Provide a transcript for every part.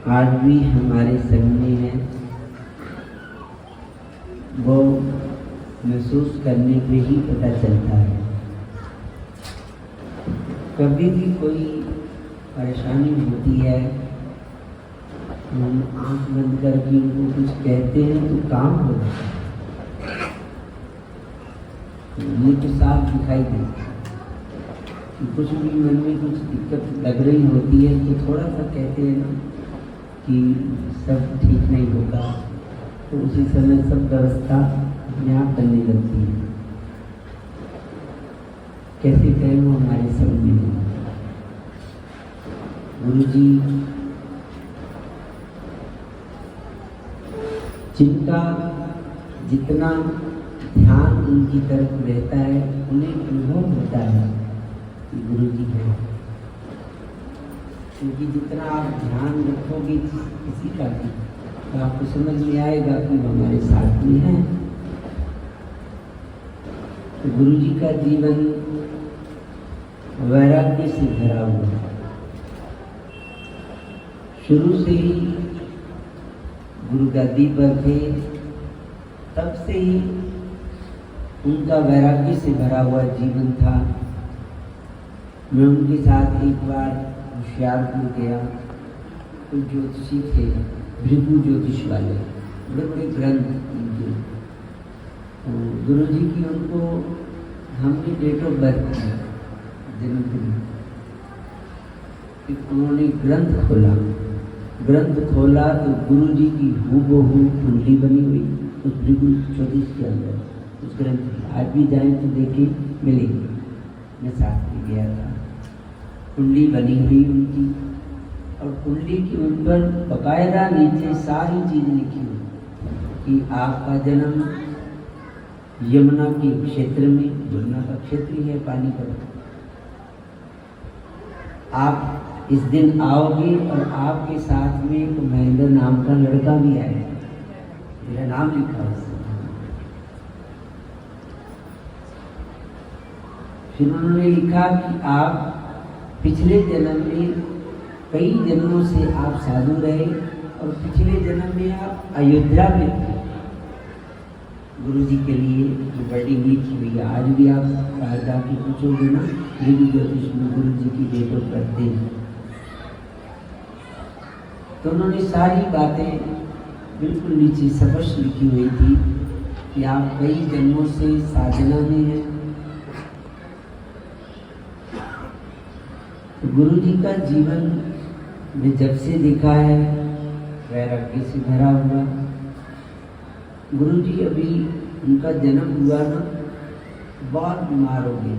आज भी हमारे संग में है, वो महसूस करने पे ही पता चलता है। कभी भी कोई परेशानी होती है, हम आंख बंद करके उनको कुछ कहते हैं तो काम हो जाता है। ये तो साफ दिखाई देता है कि कुछ भी मन में कुछ दिक्कत लग रही होती है तो थोड़ा सा कहते हैं ना कि सब ठीक नहीं होगा, तो उसी समय सब व्यवस्था अपने आप करने लगती है। कैसे कहें वो हमारे समझ में गुरु जी जिनका जितना ध्यान उनकी तरफ रहता है उन्हें अनुभव होता है कि गुरु जी है। क्योंकि जितना आप ध्यान रखोगे किसी का भी तो आपको समझ में आएगा कि वो हमारे साथ में है। तो गुरु जी का जीवन वैराग्य से भरा हुआ है। शुरू से ही गुरु गद्दी पर थे, तब से ही उनका वैराग्य से भरा हुआ जीवन था। मैं उनके साथ एक बार होशियारपुर गया, तो ज्योतिषी थे, भृगु ज्योतिष वाले, बड़े बड़े ग्रंथ उनके। गुरु जी की उनको हमने डेट ऑफ बर्थ किया, जन्मदिन। उन्होंने ग्रंथ खोला तो गुरु जी की हूबहू कुंडली बनी हुई उस भृगु ज्योतिष के अंदर, उस ग्रंथ की। आज भी जाएं तो देखें मिलेगी। मैं साथ में गया था, कुंडली बनी हुई उनकी, और कुंडली की उन पर बकायदा नीचे सारी चीज़ लिखी हुई कि आपका जन्म यमुना के क्षेत्र में, यमुना का क्षेत्र ही है पानी का, आप इस दिन आओगे और आपके साथ में एक महेंद्र नाम का लड़का भी आएगा। मेरा नाम लिखा है। फिर उन्होंने लिखा कि आप पिछले जन्म में, कई जन्मों से आप साधु रहे और पिछले जन्म में आप अयोध्या में थे। गुरु जी के लिए जो बड़ी लिखी हुई है, आज भी आप बाहर जाके पूछोगे ना, भृगु ज्योतिष में गुरु जी की डेट ऑफ बर्थ हैं। तो उन्होंने सारी बातें बिल्कुल नीचे स्पष्ट लिखी हुई थी कि आप कई जन्मों से साधना में हैं। तो गुरु जी का जीवन में जब से देखा है वैराग्य से भरा हुआ। गुरु जी अभी उनका जन्म हुआ ना, बहुत बीमार हो गए।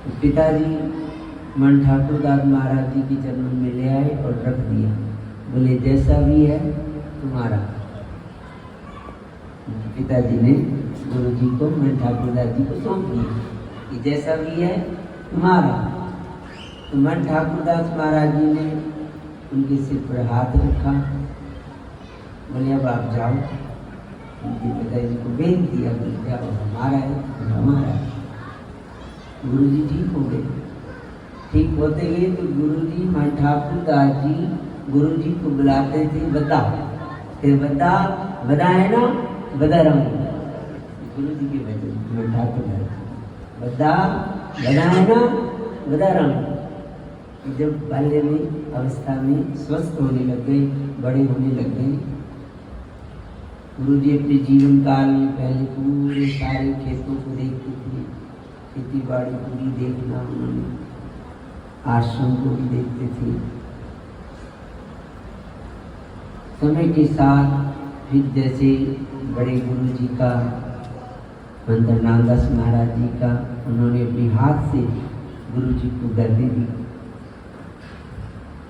तो पिताजी मन ठाकुर दास महाराज जी के चरणों में ले आए और रख दिया। बोले जैसा भी है तुम्हारा। पिताजी ने गुरु जी को, मन ठाकुर दास जी को सौंप दिया कि जैसा भी है तुम्हारा। तो मन ठाकुर दास महाराज जी ने उनके सिर पर हाथ रखा। बोले अब आप जाओ। उनके पिताजी को भेज दिया, बोले जाओ, हमारा है, हमारा है। गुरु जी ठीक हो गए। ठीक होते गए तो गुरु जी, मन ठाकुर दास जी गुरु जी को बुलाते थे, बता, फिर बता है ना, बता रहा हूँ। गुरु जी के बेटे मन ठाकुर दास, बता है ना, बता रहा हूँ। जब बाल्य में अवस्था में स्वस्थ होने लग गए, बड़े होने लग गए, गुरु जी अपने जीवन काल में पहले पूरे सारे खेतों को देखते थे, खेती बाड़ी पूरी देखना उन्होंने, आश्रम को भी देखते थे। समय के साथ फिर जैसे बड़े गुरु जी का, मंत्र नामदास महाराज जी का, उन्होंने अपने हाथ से गुरु जी को गद्दी दी।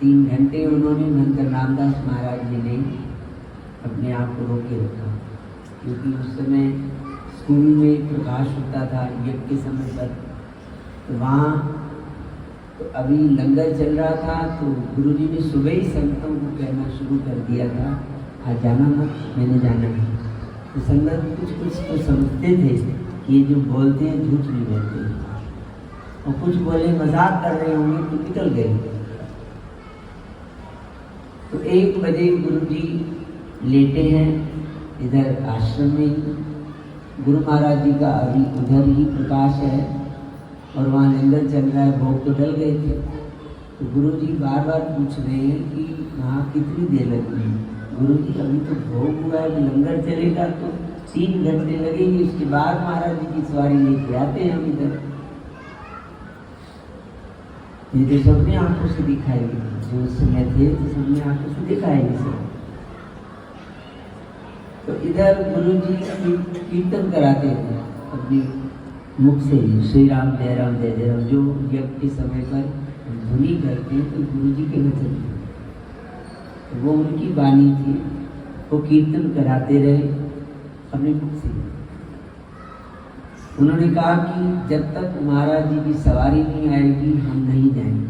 3 घंटे उन्होंने मंत्र नामदास महाराज जी ने अपने आप को रोके रखा, क्योंकि उस समय स्कूल में प्रकाश होता था यज्ञ के समय पर। तो वहाँ तो अभी लंगर चल रहा था, तो गुरुजी ने सुबह ही संतों को कहना शुरू कर दिया था, आज जाना मत, मैंने जाना है। तो संगत कुछ तो समझते थे कि ये जो बोलते हैं झूठ नहीं बोलते, और कुछ बोले मजाक कर रहे होंगे तो निकल गए। तो 1 बजे गुरु जी लेटे हैं इधर आश्रम में। गुरु महाराज जी का अभी उधर ही प्रकाश है और वहाँ लंगर चल रहा है, भोग तो डल गए थे। तो गुरु जी बार बार पूछ रहे हैं कि वहाँ कितनी देर लगेगी। गुरु जी अभी तो भोग हुआ है, लंगर चलेगा तो 3 घंटे लगेंगे, उसके बाद महाराज जी की सवारी लेके आते हैं हम इधर। ये तो सबने आंखों से दिखाएगी, जो उस समय थे तो सबने आंखों से दिखाएगी सब। तो इधर गुरु जी कीर्तन कराते थे अपने मुख से ही, श्री राम जय राम जय जय राम, जो यज्ञ के समय पर ध्वनि करते तो गुरु जी के वचन थे, तो वो उनकी वाणी थी, वो कीर्तन कराते रहे अपने मुख से। उन्होंने कहा कि जब तक महाराज जी की सवारी नहीं आएगी हम नहीं जाएंगे।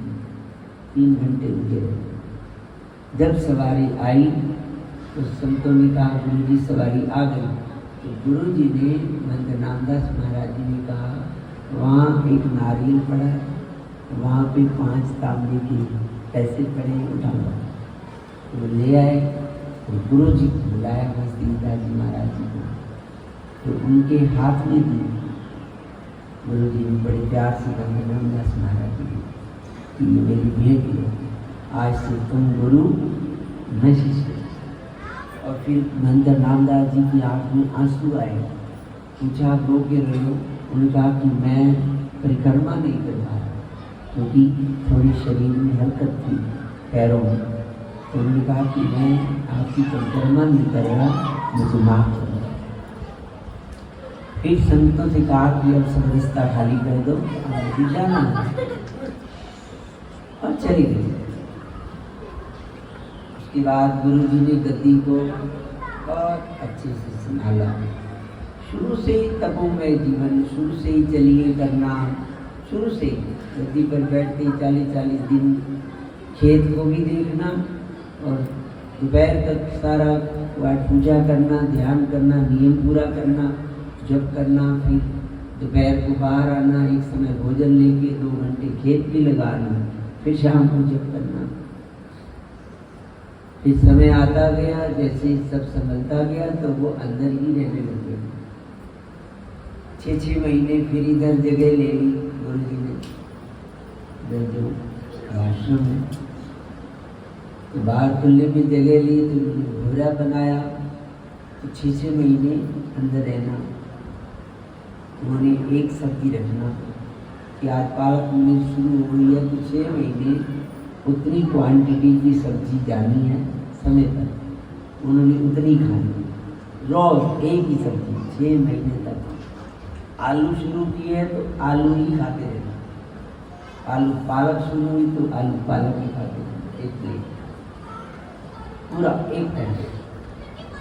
3 घंटे रुके रहे। जब सवारी आई तो संतों ने कहा गुरु जी सवारी आ गई। तो गुरु जी ने महंत नामदास महाराज जी ने कहा वहाँ एक नारियल पड़ा है, वहाँ पे 5 तांबे के पैसे पड़े, उठाओ। तो वो ले आए और गुरु जी को बुलाया हंसदीदास जी महाराज जी को, तो उनके हाथ में दिए। गुरु जी ने बड़े प्यार से महंत नामदास महाराज जी कि ये मेरी भेंट है, आज से तुम गुरु मैं शिष्य। और फिर महंत नामदास जी की आंख में आंसू आए। पूछा आप रो के रहे हो? उन्होंने कहा कि मैं परिक्रमा नहीं कर पा रहा क्योंकि थोड़ी शरीर में हरकत थी पैरों में। तो उन्होंने कहा कि मैं आपकी परिक्रमा नहीं कर रहा, मुझे माफ कर दो। फिर संतों से कहा कि अब सब रास्ता खाली कर दो, मुझे जाना है, और चली गई। उसके बाद गुरु जी ने गद्दी को बहुत अच्छे से संभाला। शुरू से ही तपोमय जीवन, शुरू से ही चलिए करना, शुरू से ही गद्दी पर बैठते 40-40 दिन खेत को भी देखना और दोपहर तक सारा पाठ पूजा करना, ध्यान करना, नियम पूरा करना, जप करना, फिर दोपहर को बाहर आना, एक समय भोजन लेके 2 घंटे खेत भी लगाना, फिर शाम को जप करना। फिर समय आता गया, जैसे सब संभलता गया तो वो अंदर ही रहने लगे। 6-6 महीने फिर इधर जगह ले ली गुरु जी ने, इधर जो आश्रम है तो बाहर खुले में जगह ली, तो उन्होंने घोड़ा बनाया। तो 6-6 महीने अंदर रहना। उन्होंने एक सब्जी रखना कि आज पालक में शुरू हुई है तो 6 महीने उतनी क्वांटिटी की सब्जी जानी है समय पर, उन्होंने उतनी खानी, रोज एक ही सब्जी 6 महीने तक। आलू शुरू किए तो आलू ही खाते रहना, आलू पालक शुरू हुई तो आलू पालक ही खाते रहना, एक प्लेट पूरा एक टाइम।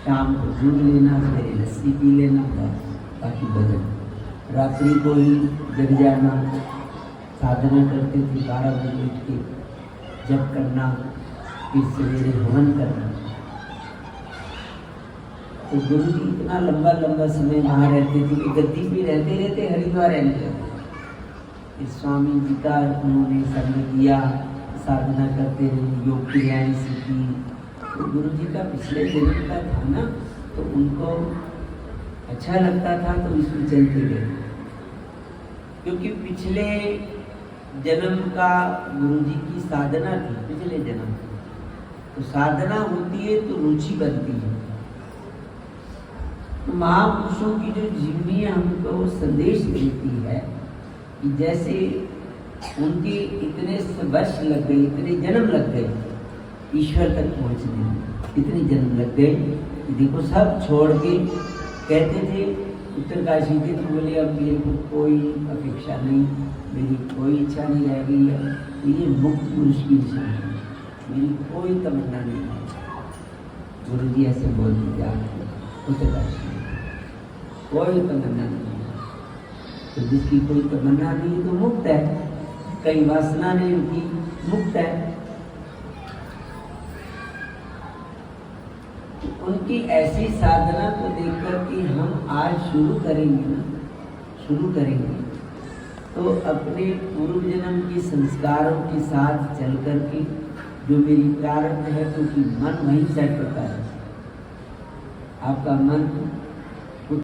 शाम को दूध लेना, सवेरे लस्सी पी लेना, बाकी बदल। रात्रि को ही जग जाना, साधना करते थे 12 बजे उठ के जप करना, फिर सवेरे हवन करना। तो गुरु जी इतना लंबा लंबा समय वहाँ रहते थे कि गद्दी पे रहते रहते हरिद्वार रहने लगे। स्वामी जी का उन्होंने समय दिया, साधना करते रहे, योग क्रियाएं सीखी। तो गुरु जी का पिछले जन्म का था ना, तो उनको अच्छा लगता था तो इसमें चलते गए, क्योंकि पिछले जन्म का गुरु जी की साधना थी। पिछले जन्म तो साधना होती है तो रुचि बनती है। तो महापुरुषों की जो जीवनी हमको संदेश देती है कि जैसे उनके इतने वर्ष लग गए, इतने जन्म लग गए ईश्वर तक पहुंचने में, इतने जन्म लग गए। देखो सब छोड़ के कहते थे उत्तरकाशी के, तो बोले अब मेरे को कोई अपेक्षा नहीं, मेरी कोई इच्छा नहीं रह गई है, ये मुक्त पुरुष की निशानी है, मेरी कोई तमन्ना नहीं है। गुरु जी ऐसे बोलते थे आपको उत्तरकाशी में, कोई तमन्ना नहीं है। तो जिसकी कोई तमन्ना नहीं तो मुक्त है, कई वासना नहीं उनकी, मुक्त है। उनकी ऐसी साधना को देखकर कि हम आज शुरू करेंगे ना, शुरू करेंगे तो अपने पूर्व जन्म के संस्कारों के साथ चल कर के जो मेरी प्रारब्ध है, क्योंकि मन वहीं सेट होता है। आपका मन